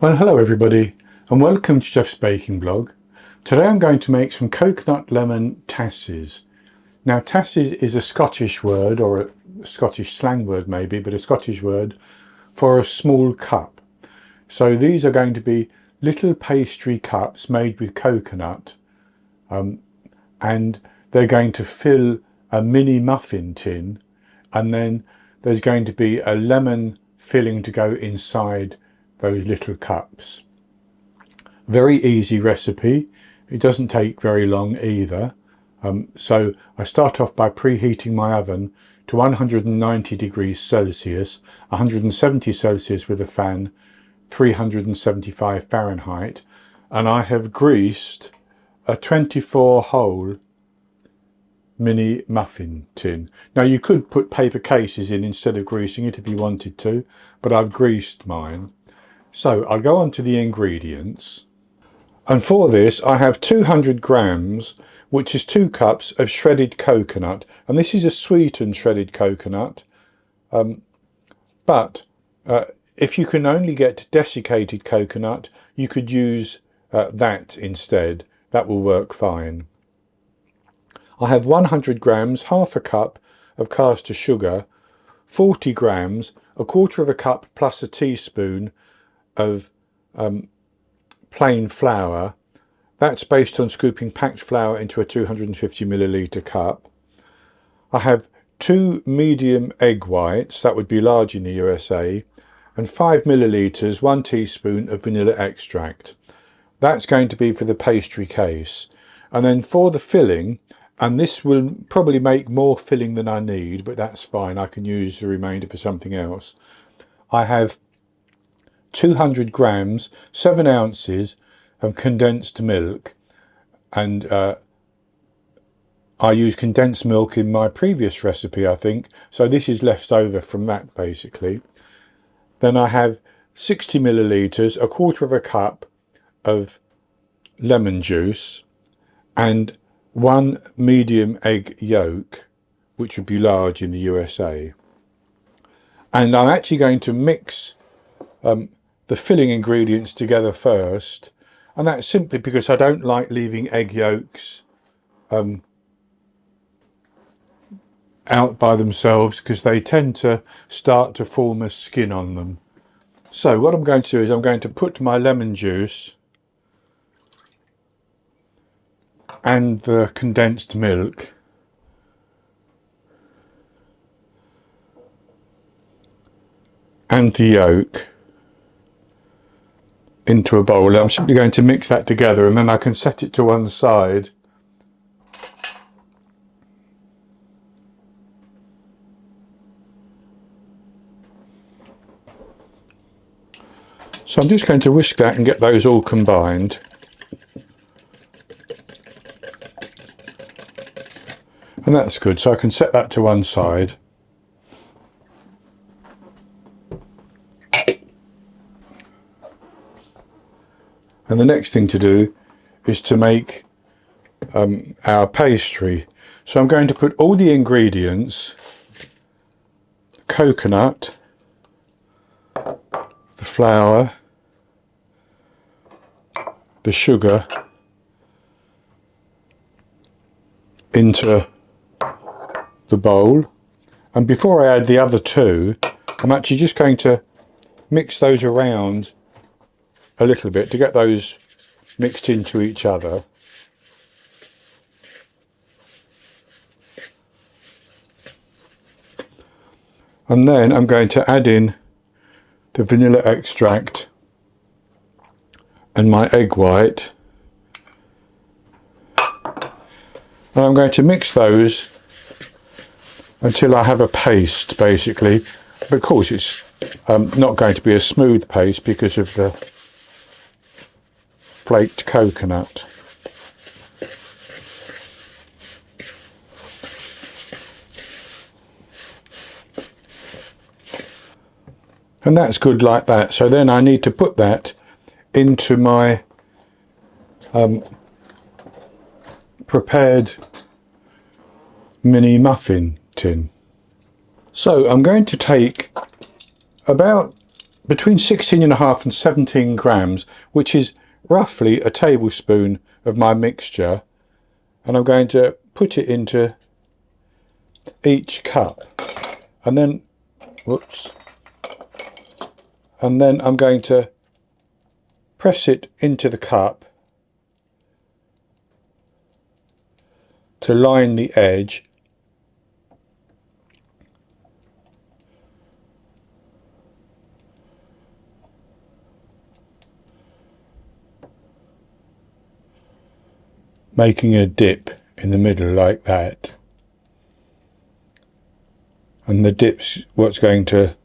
Well, hello everybody and welcome to Jeff's Baking Blog. Today I'm going to make some coconut lemon tassies. Now tassies is a Scottish word, or a Scottish slang word maybe, but a Scottish word for a small cup. So these are going to be little pastry cups made with coconut, and they're going to fill a mini muffin tin, and then there's going to be a lemon filling to go inside those little cups. Very easy recipe. It doesn't take very long either. So I start off by preheating my oven to 190 degrees Celsius, 170 Celsius with a fan, 375 Fahrenheit, and I have greased a 24-hole mini muffin tin. Now you could put paper cases in instead of greasing it if you wanted to, but I've greased mine. So I'll go on to the ingredients. And for this I have 200 grams, which is 2 cups of shredded coconut. And this is a sweetened shredded coconut. But if you can only get desiccated coconut, you could use that instead. That will work fine. I have 100 grams, half a cup of caster sugar, 40 grams, a quarter of a cup plus a teaspoon of plain flour. That's based on scooping packed flour into a 250 milliliter cup. I have 2 medium egg whites, that would be large in the USA, and 5 milliliters, 1 teaspoon of vanilla extract. That's going to be for the pastry case. And then for the filling, and this will probably make more filling than I need, but that's fine, I can use the remainder for something else. I have 200 grams, 7 ounces of condensed milk, and I used condensed milk in my previous recipe, I think, so this is left over from that basically. Then I have 60 milliliters, a quarter of a cup of lemon juice, and 1 medium egg yolk, which would be large in the USA. And I'm actually going to mix the filling ingredients together first, and that's simply because I don't like leaving egg yolks out by themselves, because they tend to start to form a skin on them. So what I'm going to do is I'm going to put my lemon juice and the condensed milk and the yolk into a bowl. I'm simply going to mix that together, and then I can set it to one side. So I'm just going to whisk that and get those all combined. And that's good, so I can set that to one side. And the next thing to do is to make our pastry. So I'm going to put all the ingredients, coconut, the flour, the sugar, into the bowl. And before I add the other two, I'm actually just going to mix those around a little bit to get those mixed into each other. And then I'm going to add in the vanilla extract and my egg white, and I'm going to mix those until I have a paste basically. But of course it's not going to be a smooth paste because of the flaked coconut. And that's good like that. So then I need to put that into my prepared mini muffin tin. So I'm going to take about between 16.5 and 17 grams, which is roughly a tablespoon of my mixture, and I'm going to put it into each cup, and then I'm going to press it into the cup to line the edge, making a dip in the middle like that. And the dip's what's going to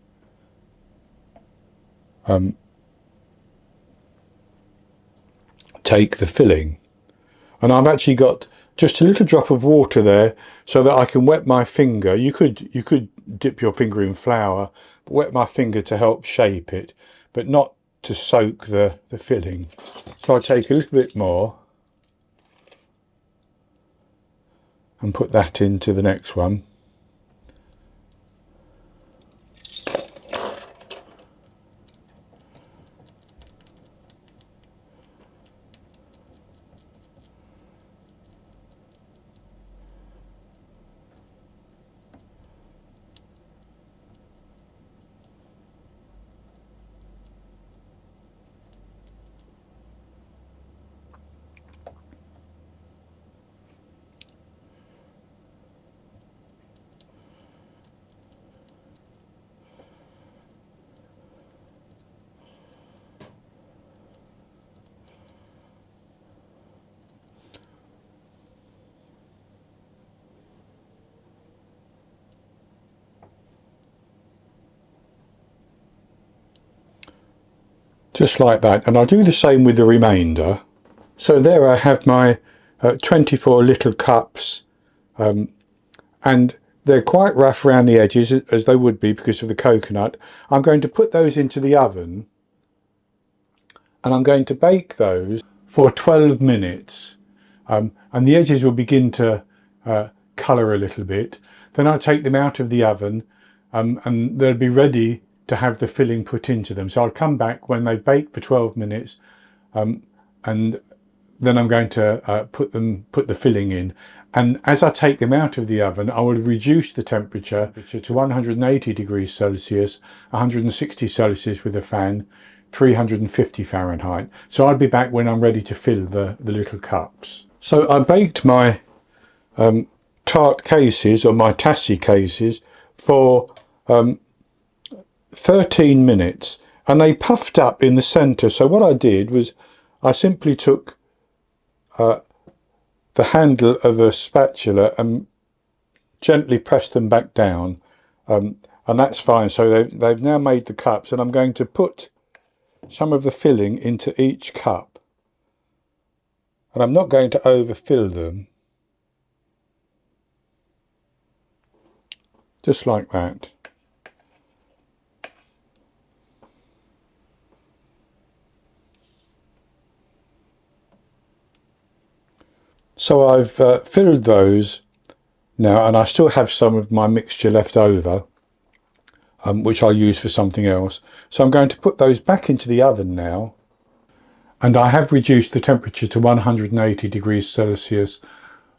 take the filling. And I've actually got just a little drop of water there so that I can wet my finger. You could dip your finger in flour, but wet my finger to help shape it, but not to soak the filling. So I take a little bit more and put that into the next one. Just like that, and I'll do the same with the remainder. So there I have my 24 little cups, and they're quite rough around the edges, as they would be because of the coconut. I'm going to put those into the oven, and I'm going to bake those for 12 minutes, and the edges will begin to colour a little bit. Then I'll take them out of the oven, and they'll be ready to have the filling put into them. So I'll come back when they've baked for 12 minutes, and then I'm going to put the filling in. And as I take them out of the oven, I will reduce the temperature to 180 degrees Celsius, 160 Celsius with a fan, 350 Fahrenheit. So I'll be back when I'm ready to fill the little cups. So I baked my tart cases, or my Tassie cases, for 13 minutes, and they puffed up in the centre. So what I did was I simply took the handle of a spatula and gently pressed them back down, and that's fine. So they've now made the cups, and I'm going to put some of the filling into each cup, and I'm not going to overfill them, just like that. So I've filled those now, and I still have some of my mixture left over, which I'll use for something else. So I'm going to put those back into the oven now, and I have reduced the temperature to 180 degrees Celsius,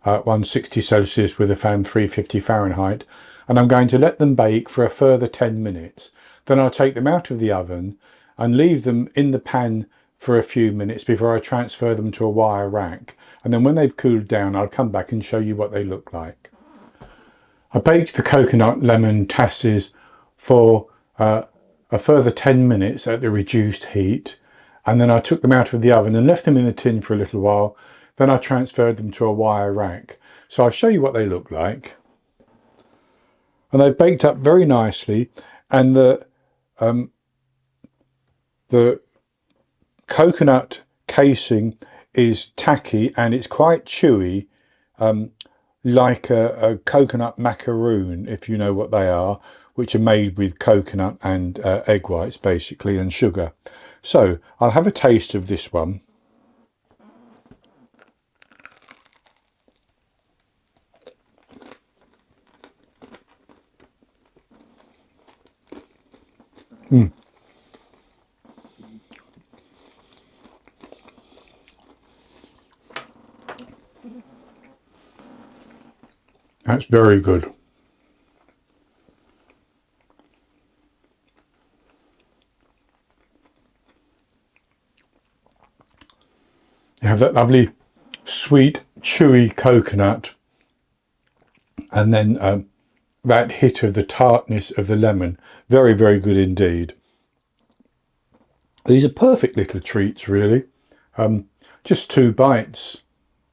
160 Celsius with a fan, 350 Fahrenheit, and I'm going to let them bake for a further 10 minutes. Then I'll take them out of the oven and leave them in the pan for a few minutes before I transfer them to a wire rack. And then when they've cooled down, I'll come back and show you what they look like. I baked the coconut lemon Tassies for a further 10 minutes at the reduced heat, and then I took them out of the oven and left them in the tin for a little while. Then I transferred them to a wire rack. So I'll show you what they look like. And they've baked up very nicely, and the coconut casing is tacky and it's quite chewy, like a coconut macaroon, if you know what they are, which are made with coconut and egg whites basically, and sugar. So I'll have a taste of this one. That's very good. You have that lovely sweet chewy coconut, and then that hit of the tartness of the lemon. Very, very good indeed. These are perfect little treats, really. Just 2 bites,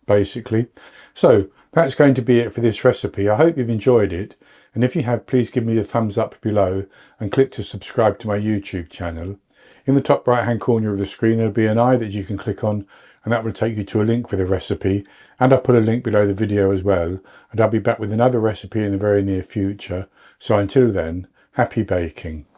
basically. So that's going to be it for this recipe. I hope you've enjoyed it, and if you have, please give me a thumbs up below and click to subscribe to my YouTube channel. In the top right hand corner of the screen there'll be an eye that you can click on, and that will take you to a link for the recipe, and I'll put a link below the video as well, and I'll be back with another recipe in the very near future. So until then, happy baking.